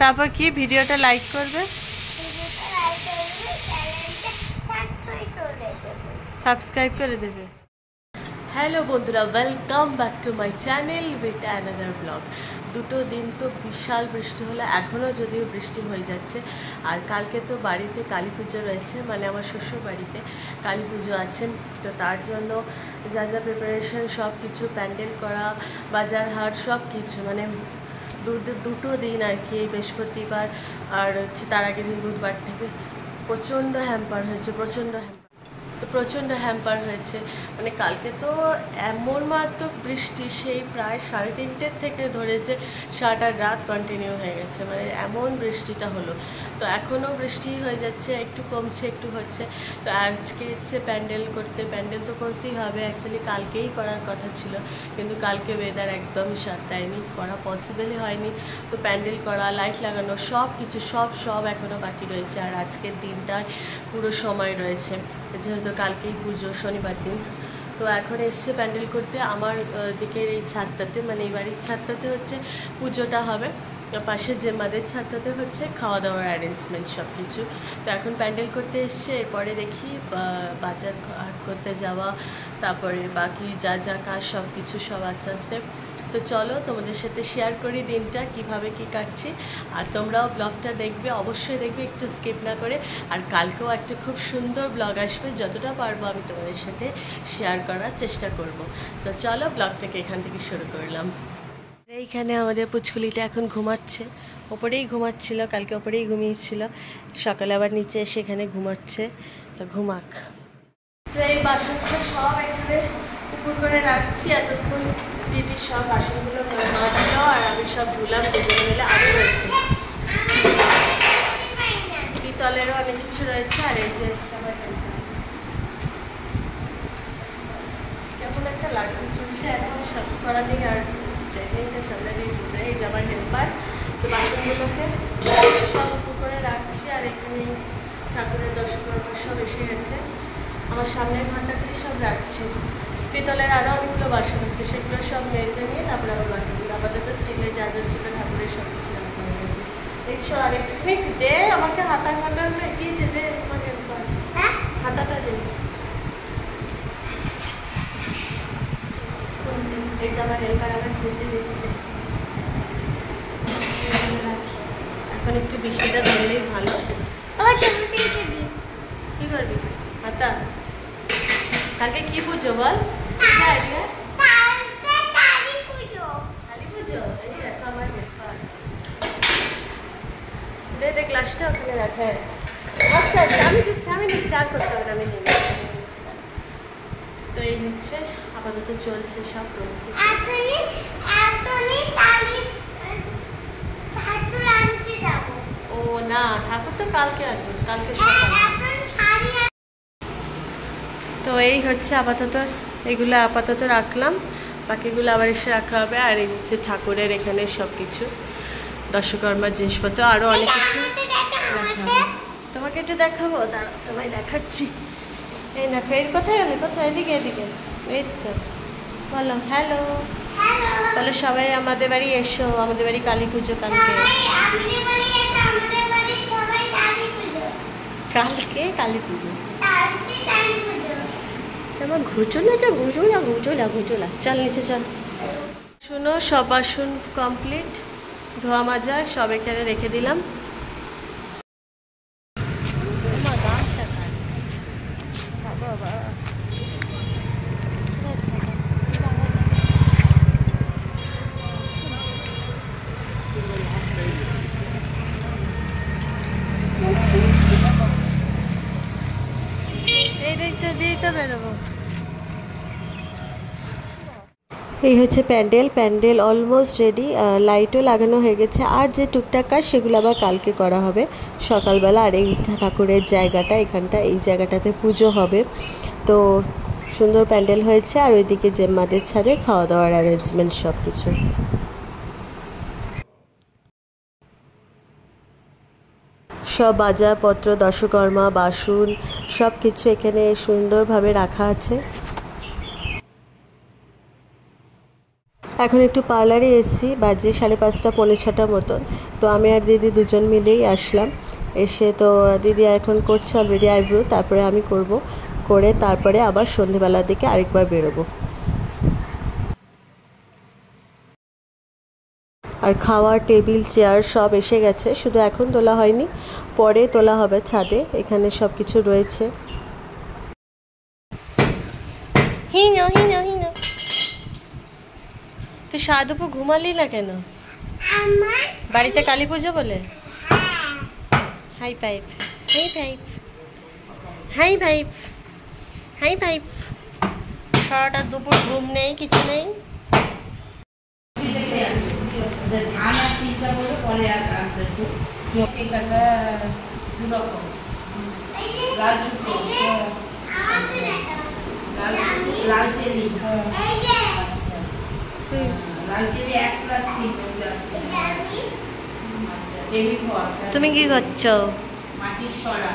তারপর কি ভিডিওটা লাইক করবে, সাবস্ক্রাইব করে দেবে। হ্যালো বন্ধুরা, welcome back to my channel with another blog. দুটো দিন তো বিশাল বৃষ্টি হলো, এখনও যদিও বৃষ্টি হয়ে যাচ্ছে। আর কালকে তো বাড়িতে কালী পুজো রয়েছে, মানে আমার শ্বশুর বাড়িতে কালী পুজো আছে। তো তার জন্য যা যা প্রিপারেশন সব কিছু, প্যান্ডেল করা, বাজার হাট সব কিছু, মানে দুটো দিন আর কি, বৃহস্পতিবার আর হচ্ছে তার আগের দিন বুধবার থেকে প্রচণ্ড হ্যাম্পার হয়েছে, প্রচণ্ড হ্যাম্পার হয়েছে। মানে কালকে তো এমন মারাত্মক বৃষ্টি, সেই প্রায় 3:30 থেকে ধরেছে 7-8 রাত কন্টিনিউ হয়ে গেছে, মানে এমন বৃষ্টিটা হলো। তো এখনও বৃষ্টি হয়ে যাচ্ছে, একটু কমছে একটু হচ্ছে। তো আজকে এসছে প্যান্ডেল করতে, প্যান্ডেল তো করতেই হবে, অ্যাকচুয়ালি কালকেই করার কথা ছিল, কিন্তু কালকে ওয়েদার একদমই সাথ দেয়নি, করা পসিবলই হয়নি। তো প্যান্ডেল করা, লাইট লাগানো সব কিছু সব এখনও বাকি রয়েছে। আর আজকের দিনটা পুরো সময় রয়েছে, যেহেতু কালকেই পুজো, শনিবার দিন। তো এখন এসছে প্যান্ডেল করতে আমার দিকের এই ছাদটাতে, মানে এই বাড়ির ছাদটাতে হচ্ছে পুজোটা হবে, পাশে জেম্মাদের ছাদটাতে হচ্ছে খাওয়া দাওয়ার অ্যারেঞ্জমেন্ট সব কিছু। তো এখন প্যান্ডেল করতে এসছে, এরপরে দেখি বাজার হাট করতে যাওয়া, তারপরে বাকি যা যা কাজ সব কিছু সব আস্তে আস্তে। তো চলো তোমাদের সাথে শেয়ার করি দিনটা কিভাবে কি কাটছি। আর তোমরাও ব্লগটা দেখবে, অবশ্যই দেখবে, একটু স্কিপ না করে। আর কালকেও একটা খুব সুন্দর ব্লগ আসবে, যতটা পারবো আমি তোমাদের সাথে শেয়ার করার চেষ্টা করব। তো চলো ব্লগটাকে এখান থেকে শুরু করলাম। এইখানে আমাদের পুচকুলিটা এখন ঘুমাচ্ছে, ওপরেই ঘুমাচ্ছিল, কালকে ওপরেই ঘুমিয়েছিল, সকালে আবার নিচে এসে এখানে ঘুমাচ্ছে। তো ঘুমাক। তো এই বাসনগুলো সব এখানে উপর করে রাখছি, এতক্ষণ দিদির সব বাসনগুলো মাজলো আর আমি সব ধুলাম, দুজনে মিলে। আরও রয়েছে পিতলেরও অনেক কিছু রয়েছে। আর এই যে কেমন একটা লাগছে চুলটা, এখন সব করা নেই, আর স্ট্রেটনিংটা সামনে দিয়ে ঘুরে। এই যে আমার হেল্পার। তো বাসনগুলোকে সব উপর করে রাখছি। আর এখানে ঠাকুরের দর্শকর্মা সব এসে গেছে, আমার সামনের ঘরটাতেই সব রাখছি। পিতলের আরও অনেকগুলো বাসন আছে, সেগুলো সব মেজে নিয়ে তারপরে আবার বাকিগুলো। আপাতত স্টিলের যা যা ছিল ঠাকুরের সব কিছু রাখা হয়ে গেছে। দেখছো আর একটুখানি দে আমাকে, হাতা এগিয়ে দে আমাকে, হাতাটা দে। এই যে আমার হেল্পার আমার খুঁজতে দিচ্ছে। এখন একটু বৃষ্টিটা ধরলেই ভালো। কি করবি হাতা? কালকে কি পুজো বল? কালী পুজো। এই দেখো আমার হেল্পার। দে গ্লাসটা ওখানে রাখে। আচ্ছা আমি দিচ্ছি, আর করতে হবে না, আমি নিয়ে নিচ্ছি। তো এই হচ্ছে আপাতত চলছে সব প্রস্তুতি। ও না, ঠাকুর তো কালকে আসবে, কালকে সকালে। তো এই হচ্ছে আপাতত, এগুলো আপাতত রাখলাম, বাকিগুলো আবার এসে রাখা হবে। আর এই হচ্ছে ঠাকুরের এখানে সব কিছু দর্শকর্মার জিনিসপত্র, আরও অনেক কিছু তোমাকে একটু দেখাবো, দাঁড়াও তোমায় দেখাচ্ছি। এই দেখো, এর কোথায় আমি, কোথায়? এদিকে এই তো। বলো হ্যালো, তাহলে সবাই আমাদের বাড়ি এসো, আমাদের বাড়ি কালী পুজো কালকে। কালকে কালী পুজো। আমার ঘুচোলা চল নিচে চল। শুনো, সব বাসন কমপ্লিট, ধোয়া মাজা সব এখানে রেখে দিলাম। এই হচ্ছে প্যান্ডেল অলমোস্ট রেডি, লাইটও লাগানো হয়ে গেছে। আর যে টুকটাক কাজ সেগুলো আবার কালকে করা হবে সকালবেলা। আর এই ঠাকুরের জায়গাটা, এখানটা, এই জায়গাটাতে পুজো হবে। তো সুন্দর প্যান্ডেল হয়েছে। আর ওইদিকে জেম্মাদের ছাদে খাওয়া দাওয়ার অ্যারেঞ্জমেন্ট সব কিছু। সব বাজারপত্র, দর্শকর্মা, বাসন সব কিছু এখানে সুন্দরভাবে রাখা আছে। এখন একটু পার্লারে এসেছি, বাজে 5:30 পৌনে 6টা মতন। তো আমি আর দিদি দুজন মিলেই আসলাম। এসে তো দিদি এখন করছে অলরেডি আইব্রো, তারপরে আমি করব, করে তারপরে আবার সন্ধেবেলার দিকে আরেকবার বেরোবো। আর খাওয়ার টেবিল চেয়ার সব এসে গেছে, শুধু এখন তোলা হয়নি, পরে তোলা হবে ছাদে। এখানে সব কিছু রয়েছে। হিনো হিনো হিনো, তুই সাধুপুর ঘুমালি না কেন? বাড়িতে কালী পুজো বলে? হাই পাইপ, হাই পাইপ, হাই পাইপ, হাই পাইপ। সারাটা দুপুর ঘুম নেই, কিছু নেই। তুমি কি করছো? মাটির সরা,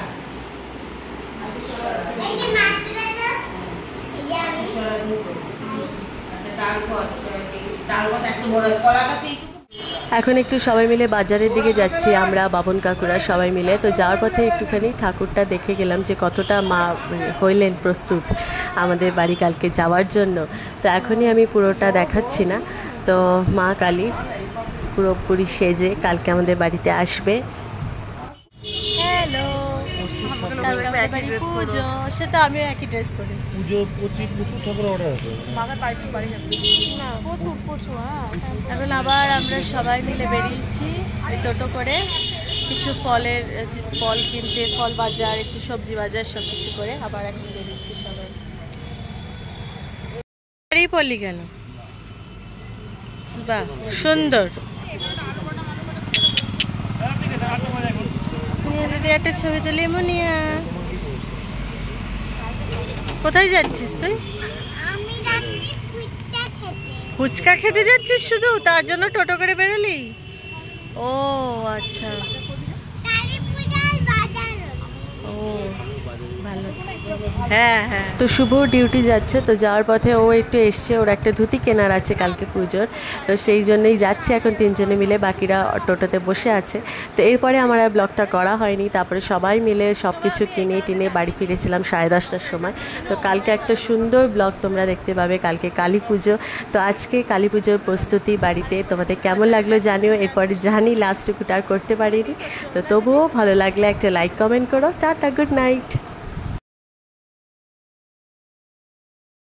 এখন একটু সবাই মিলে বাজারের দিকে যাচ্ছি আমরা, বাবন কাকুরা সবাই মিলে। তো যাওয়ার পথে একটুখানি ঠাকুরটা দেখে গেলাম যে কতটা মা হইলেন প্রস্তুত আমাদের বাড়ি কালকে যাওয়ার জন্য। তো এখনই আমি পুরোটা দেখাচ্ছি না। তো মা কালী পুরোপুরি সেজে কালকে আমাদের বাড়িতে আসবে। হ্যালো, পুজো, সে তো আমিও একই ড্রেস করি। পুজো প্রচুর ঠাকুর অর্ডার আছে, এখন আবার আমরা সবাই মিলে বেরিয়েছি টোটো করে, কিছু ফল কিনতে, ফল বাজার, একটু সবজি বাজার, সব কিছু করে আবার এখন বেরিয়েছি সবাই। বাড়ি পড়লি কেন? বাহ, সুন্দর। একটা ছবি তুলি। মুনিয়া, কোথায় যাচ্ছিস তুই? ফুচকা খেতে যাচ্ছিস শুধু? তার জন্য টোটো করে বেরোলি? ও আচ্ছা, ও ভালো। হ্যাঁ হ্যাঁ। তো শুভ ডিউটি যাচ্ছে, তো যাওয়ার পথে ও একটু এসছে, ওর একটা ধুতি কেনার আছে কালকে পুজোর, তো সেই জন্যই যাচ্ছে এখন তিনজনে মিলে, বাকিরা টোটোতে বসে আছে। তো এরপরে আমার আর ব্লগটা করা হয়নি। তারপরে সবাই মিলে সব কিছু কিনে টিনে বাড়ি ফিরেছিলাম 10:30টার সময়। তো কালকে একটা সুন্দর ব্লগ তোমরা দেখতে পাবে, কালকে কালী পুজো। তো আজকে কালী পুজোর প্রস্তুতি বাড়িতে, তোমাদের কেমন লাগলো জানিও। এরপরে জানি লাস্টটুকুটা আর করতে পারিনি, তো তবুও ভালো লাগলে একটা লাইক কমেন্ট করো। Tata, good night.